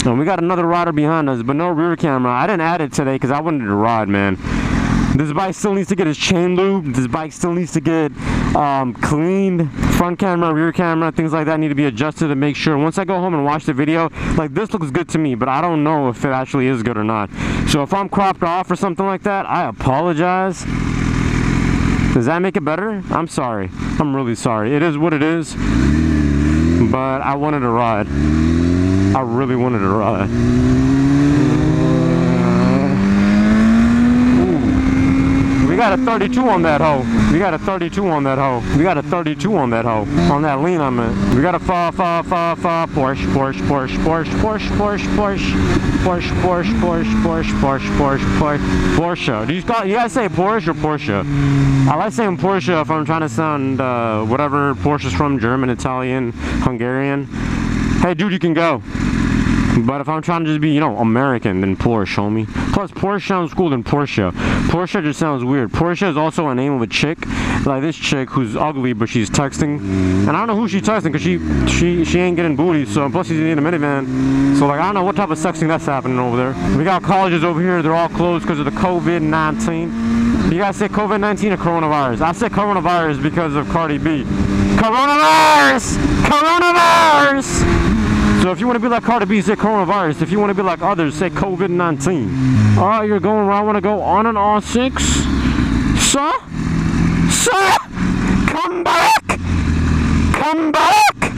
And we got another rider behind us, but no rear camera. I didn't add it today because I wanted to ride, man. This bike still needs to get its chain lube. This bike still needs to get cleaned. Front camera, rear camera, things like that need to be adjusted to make sure. Once I go home and watch the video, like, this looks good to me, but I don't know if it actually is good or not. So if I'm cropped off or something like that, I apologize. Does that make it better? I'm sorry. I'm really sorry. It is what it is. But I wanted to ride. I really wanted to ride. We got a 32 on that hoe. We got a 32 on that hoe. We got a 32 on that hoe. On that lean I'm in. We got a Porsche. Do you guys say Porsche or Porsche? I like saying Porsche if I'm trying to sound whatever Porsche's from, German, Italian, Hungarian. Hey dude, you can go. But if I'm trying to just be, you know, American, then Porsche, homie. Plus, Porsche sounds cooler than Porsche. Porsche just sounds weird. Porsche is also a name of a chick, like this chick who's ugly, but she's texting. And I don't know who she's texting, because she ain't getting booty, so plus she's in a minivan. So, like, I don't know what type of sexting that's happening over there. We got colleges over here, they're all closed because of the COVID-19. You guys say COVID-19 or coronavirus? I say coronavirus because of Cardi B. Coronavirus! Coronavirus! So if you want to be like Cardi B, say coronavirus. If you want to be like others, say COVID-19. Oh, you're going where I want to go on an R6? Sir? Sir! Come back! Come back!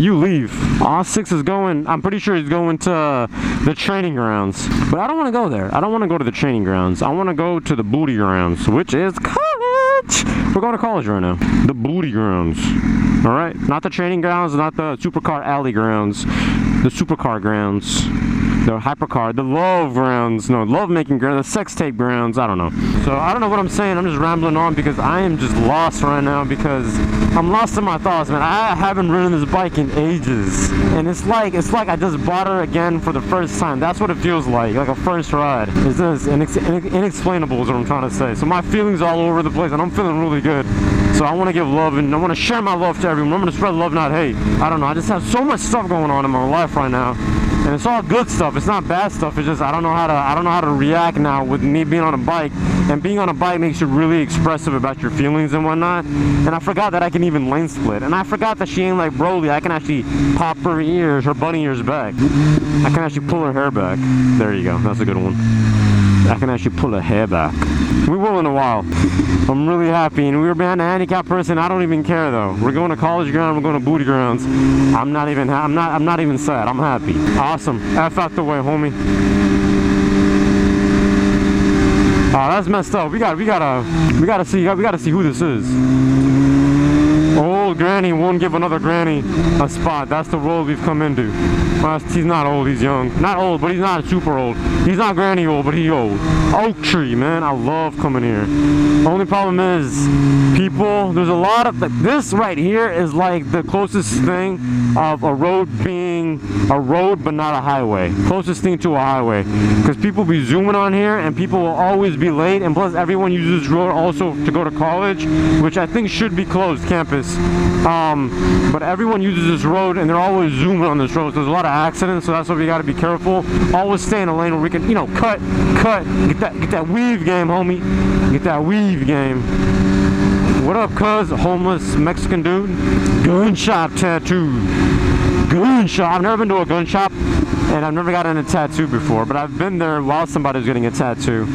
You leave. R6 is going, I'm pretty sure he's going to the training grounds. But I don't want to go there. I don't want to go to the training grounds. I want to go to the booty grounds, which is college. We're going to college right now. The booty grounds. Alright, not the training grounds, not the supercar alley grounds, the supercar grounds, the hypercar, the love grounds, no, love making grounds, the sex tape grounds, I don't know. So I don't know what I'm saying, I'm just rambling on because I am just lost right now because I'm lost in my thoughts, man. I haven't ridden this bike in ages. And it's like I just bought her again for the first time. That's what it feels like a first ride. It's just inexplainable is what I'm trying to say. So my feelings all over the place and I'm feeling really good. So I want to give love and I want to share my love to everyone. I'm going to spread love, not hate. I don't know. I just have so much stuff going on in my life right now. And it's all good stuff. It's not bad stuff. It's just I don't know how to react now with me being on a bike. And being on a bike makes you really expressive about your feelings and whatnot. And I forgot that I can even lane split. And I forgot that she ain't like Broly. I can actually pop her ears, her bunny ears back. I can actually pull her hair back. There you go. That's a good one. I can actually pull her hair back. We will in a while. I'm really happy. And we were behind a handicapped person. I don't even care though. We're going to college ground. We're going to booty grounds. I'm not even sad. I'm happy. Awesome. F out the way, homie. Oh, that's messed up. We gotta see who this is. Old granny won't give another granny a spot. That's the world we've come into. Well, he's not old, he's young. Not old, but he's not super old. He's not granny old, but he's old. Oak tree, man. I love coming here. Only problem is, people, there's a lot of, this right here is like the closest thing of a road being a road but not a highway. Closest thing to a highway. Because people be zooming on here and people will always be late, and plus everyone uses this road also to go to college, which I think should be closed campus. But everyone uses this road and they're always zooming on this road, so there's a lot of accidents, so that's why we got to be careful. Always stay in a lane where we can, you know, cut, get that weave game, homie. Get that weave game. What up, cuz? Homeless Mexican dude. Gun shop tattoo. Gun shop. I've never been to a gun shop and I've never gotten a tattoo before, but I've been there while somebody's getting a tattoo.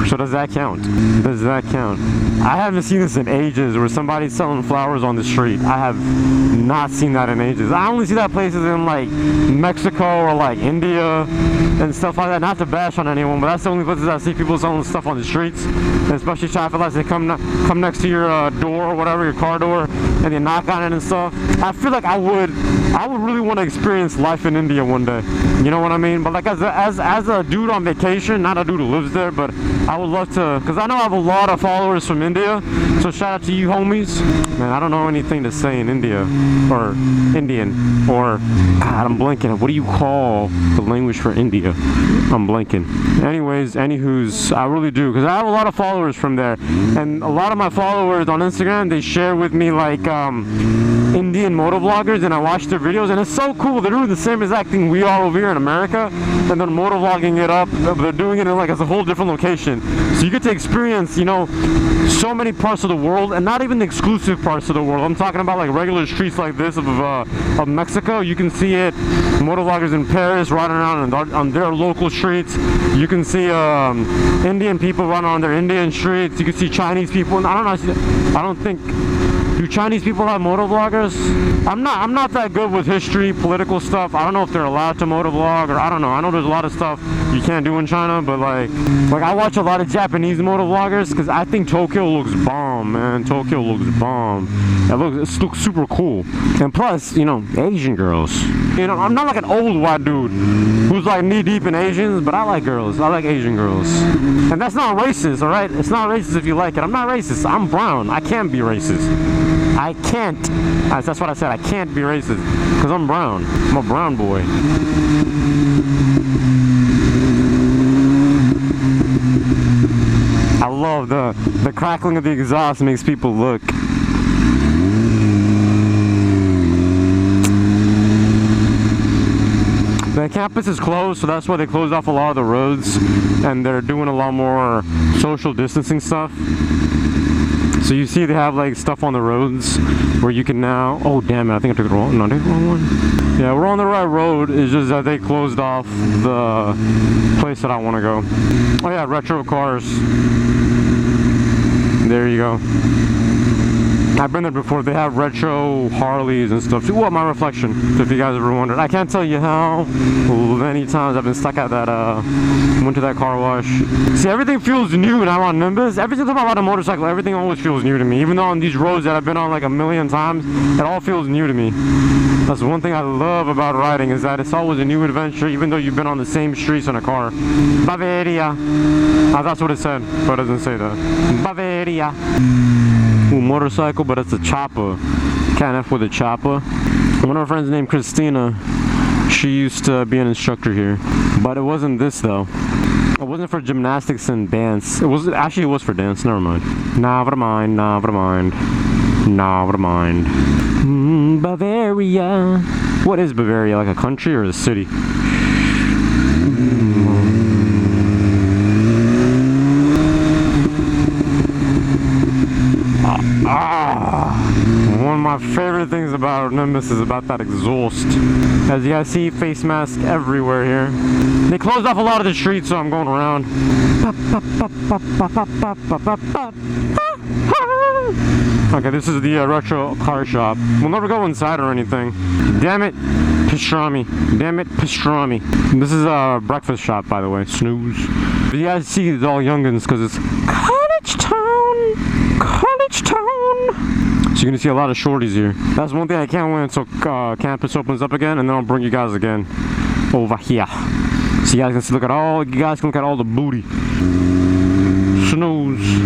So does that count? Does that count? I haven't seen this in ages, where somebody's selling flowers on the street. I have not seen that in ages. I only see that places in like Mexico or like India and stuff like that. Not to bash on anyone, but that's the only places I see people selling stuff on the streets. And especially traffic lights, they come next to your door or whatever, your car door. and they knock on it and stuff. I feel like I would really want to experience life in India one day. You know what I mean? But like as a dude on vacation, not a dude who lives there, but I would love to, because I know I have a lot of followers from India. So shout out to you homies. Man, I don't know anything to say in India or Indian or God, I'm blanking. What do you call the language for India? I'm blanking. Anyways, anywho's, I really do, because I have a lot of followers from there, and a lot of my followers on Instagram, they share with me like Indian motovloggers, and I watch their videos, and it's so cool. They're doing the same exact thing we are over here in America, and they're motovlogging it up. They're doing it in like as a whole different location, so you get to experience, you know, so many parts of the world, and not even the exclusive parts of the world. I'm talking about like regular streets like this of Mexico. You can see it. Motovloggers in Paris riding around on their local streets. You can see Indian people running on their Indian streets. You can see Chinese people. And I don't think. Do Chinese people have motovloggers? I'm not that good with history, political stuff. I don't know if they're allowed to motovlog, or I don't know. I know there's a lot of stuff you can't do in China, but like I watch a lot of Japanese motovloggers because I think Tokyo looks bomb, man. Tokyo looks bomb. It looks super cool. And plus, you know, Asian girls. You know, I'm not like an old white dude who's like knee deep in Asians, but I like girls. I like Asian girls. And that's not racist, alright? It's not racist if you like it. I'm not racist. I'm brown. I can't be racist. I can't. That's what I said. I can't be racist because I'm brown. I'm a brown boy. I love the crackling of the exhaust makes people look. The campus is closed, so that's why they closed off a lot of the roads, and they're doing a lot more social distancing stuff. So you see they have like stuff on the roads where you can now, oh damn it, I think I took the wrong, no, I took the wrong one. Yeah, we're on the right road, it's just that they closed off the place that I want to go. Oh yeah, retro cars. There you go. I've been there before. They have retro Harleys and stuff. What, my reflection, if you guys ever wondered. I can't tell you how many times I've been stuck at that, went to that car wash. See, everything feels new now on Nimbus. Every time I ride a motorcycle, everything always feels new to me. Even though on these roads that I've been on like a million times, it all feels new to me. That's one thing I love about riding, is that it's always a new adventure, even though you've been on the same streets in a car. Bavaria. That's what it said, but it doesn't say that. Bavaria. Ooh, motorcycle, but it's a chopper. Can't F with a chopper. One of our friends named Christina, she used to be an instructor here, but it wasn't this though. It wasn't for gymnastics and dance. It was actually, it was for dance. Never mind. Never mind. Never mind. Never mind. Bavaria. What is Bavaria? Like a country or a city? One of my favorite things about Nimbus is about that exhaust. As you guys see, face mask everywhere here. They closed off a lot of the streets, so I'm going around. Okay, this is the retro car shop. We'll never go inside or anything. Damn it, pastrami. Damn it, pastrami. This is a breakfast shop, by the way. Snooze. But you guys see, it's all youngins because it's college town. College town. So you're gonna see a lot of shorties here. That's one thing I can't wait until campus opens up again, and then I'll bring you guys again over here. So you guys can see, look at all. You guys can look at all the booty. Snooze.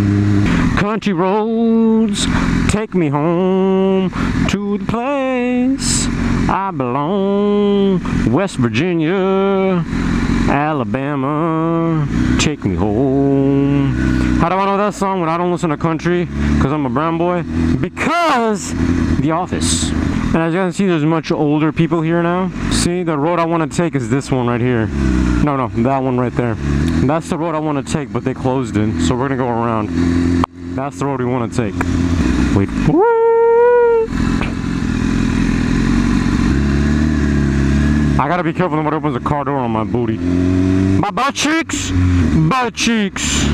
Country roads take me home to the place I belong. West Virginia, Alabama, take me home. How do I know that song when I don't listen to country? Because I'm a brown boy? Because The Office. And as you can see, there's much older people here now. See, the road I want to take is this one right here. No, that one right there. That's the road I want to take, but they closed it. So we're going to go around. That's the road we want to take. Wait. I gotta be careful when somebody opens the car door on my booty. My butt cheeks! Butt cheeks!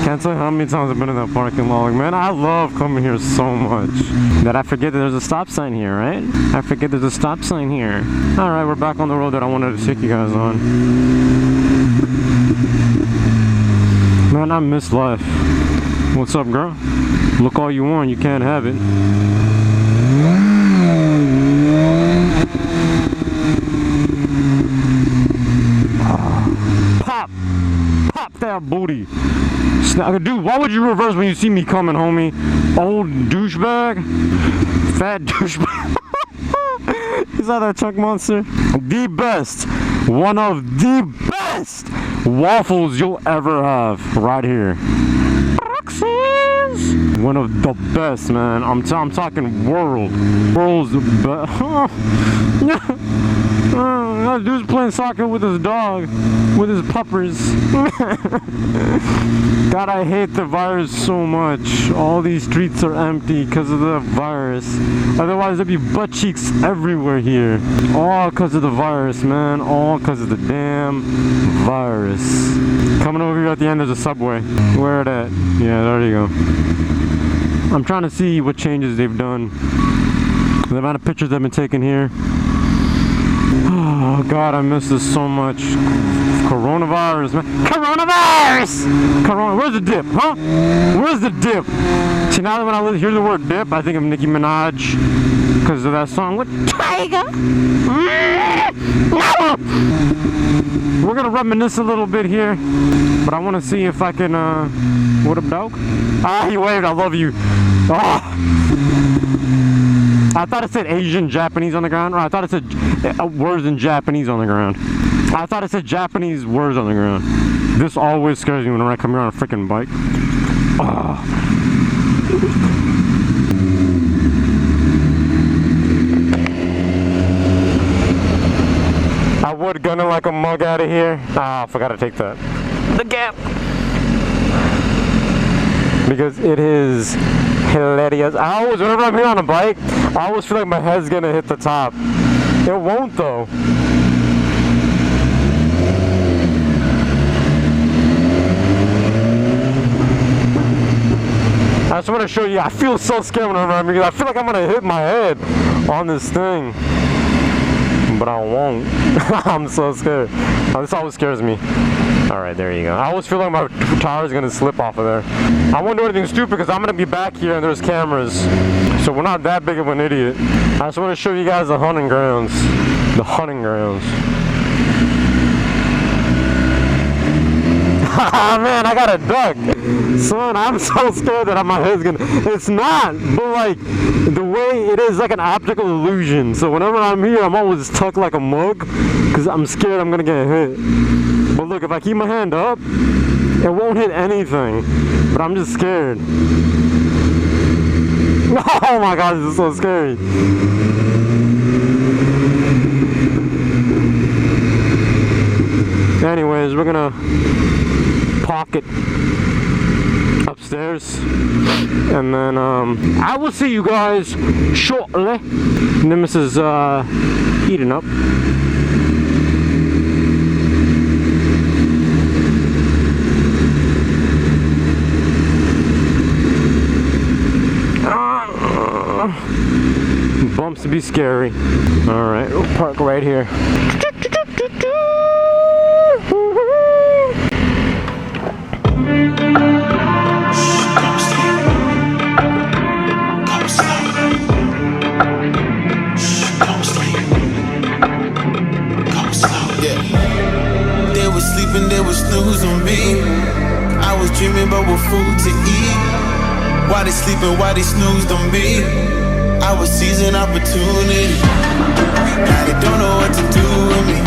Can't tell you how many times I've been in that parking lot. Like, man, I love coming here so much that I forget that there's a stop sign here, right? I forget there's a stop sign here. Alright, we're back on the road that I wanted to take you guys on. Man, I miss life. What's up, girl? Look all you want, you can't have it. Pop! Pop that booty! Dude, why would you reverse when you see me coming, homie? Old douchebag? Fat douchebag? Is that a chunk monster? The best, one of the best waffles you'll ever have, right here. One of the best, man. I'm talking world's best. That dude's playing soccer with his dog, with his puppers. God, I hate the virus so much. All these streets are empty because of the virus. Otherwise, there'd be butt cheeks everywhere here. All because of the virus, man. All because of the damn virus. Coming over here at the end, there's a Subway. Where it at? Yeah, there you go. I'm trying to see what changes they've done. The amount of pictures they've been taking here. Oh God, I miss this so much. Coronavirus, man. Coronavirus! Where's the dip, huh? Where's the dip? See, now that when I hear the word dip, I think of Nicki Minaj because of that song with Tiger. We're gonna reminisce a little bit here, but I want to see if I can. What up, dog? Ah, he waved. I love you. Oh. I thought it said Asian Japanese on the ground, or I thought it said words in Japanese on the ground. I thought it said Japanese words on the ground. This always scares me whenever I come here on a freaking bike. Oh. I would gun it like a mug out of here. Ah, I forgot to take that. The gap. Because it is hilarious. Whenever I'm here on a bike, I always feel like my head's gonna hit the top. It won't though. I just want to show you, I feel so scared whenever I'm here. I feel like I'm gonna hit my head on this thing. But I won't. I'm so scared. This always scares me. Alright, there you go. I always feel like my tire is going to slip off of there. I won't do anything stupid because I'm going to be back here and there's cameras. So we're not that big of an idiot. I just want to show you guys the hunting grounds. The hunting grounds. Man, I got a duck. Son, I'm so scared that my head's gonna... It's not, but like, the way it is like an optical illusion. So whenever I'm here, I'm always tucked like a mug because I'm scared I'm gonna get hit. But look, if I keep my hand up, it won't hit anything. But I'm just scared. Oh my God, this is so scary. Anyways, we're gonna park it upstairs, and then I will see you guys shortly. Nimbus is eating up. Bumps to be scary. All right, we'll park right here. They was snooze on me. I was dreaming about what food to eat. Why they sleeping, why they snoozed on me? I was seizing opportunity. Now they don't know what to do with me.